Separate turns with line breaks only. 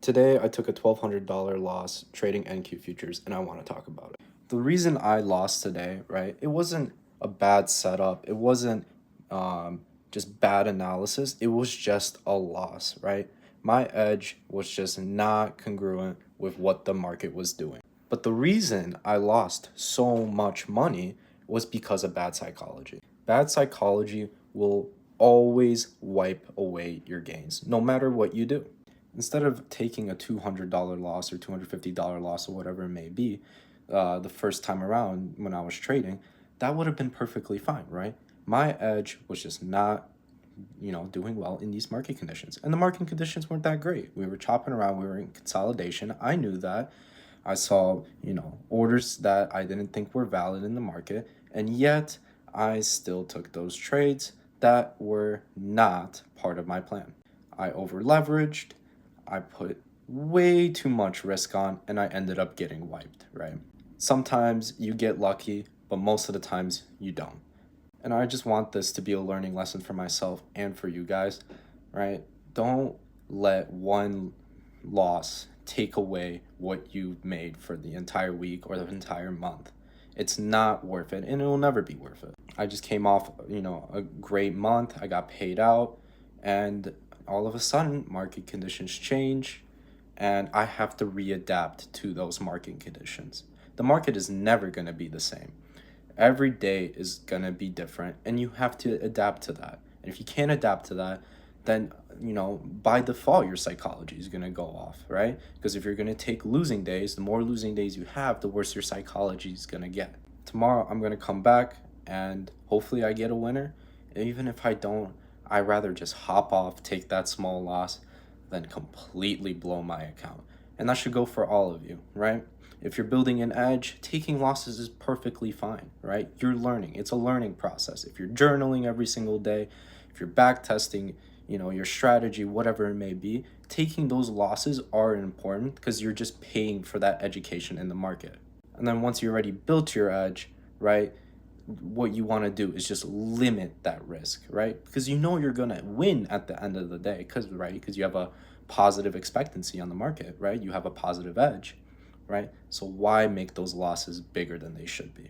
Today, I took a $1,200 loss trading NQ futures, and I want to talk about it. The reason I lost today, right, it wasn't a bad setup. It wasn't just bad analysis. It was just a loss, right? My edge was just not congruent with what the market was doing. But the reason I lost so much money was because of bad psychology. Bad psychology will always wipe away your gains, no matter what you do. Instead of taking a $200 loss or $250 loss or whatever it may be, the first time around when I was trading, that would have been perfectly fine, right? My edge was just not, doing well in these market conditions. And the market conditions weren't that great. We were chopping around, we were in consolidation. I knew that. I saw, orders that I didn't think were valid in the market, and yet I still took those trades that were not part of my plan. I over leveraged, I put way too much risk on, and I ended up getting wiped, right? Sometimes you get lucky, but most of the times you don't. And I just want this to be a learning lesson for myself and for you guys, right? Don't let one loss take away what you've made for the entire week or the entire month. It's not worth it, and it will never be worth it. I just came off, a great month. I got paid out, and all of a sudden, market conditions change, and I have to readapt to those market conditions. The market is never going to be the same. Every day is going to be different, and you have to adapt to that. And if you can't adapt to that, then, by default, your psychology is going to go off, right? Because if you're going to take losing days, the more losing days you have, the worse your psychology is going to get. Tomorrow, I'm going to come back, and hopefully I get a winner. And even if I don't, I'd rather just hop off, take that small loss, than completely blow my account. And that should go for all of you, right? If you're building an edge, taking losses is perfectly fine, right? You're learning. It's a learning process. If you're journaling every single day, if you're back testing, your strategy, whatever it may be, taking those losses are important because you're just paying for that education in the market. And then once you already built your edge, right, what you want to do is just limit that risk, right? Because you're going to win at the end of the day because you have a positive expectancy on the market, right? You have a positive edge, right? So why make those losses bigger than they should be?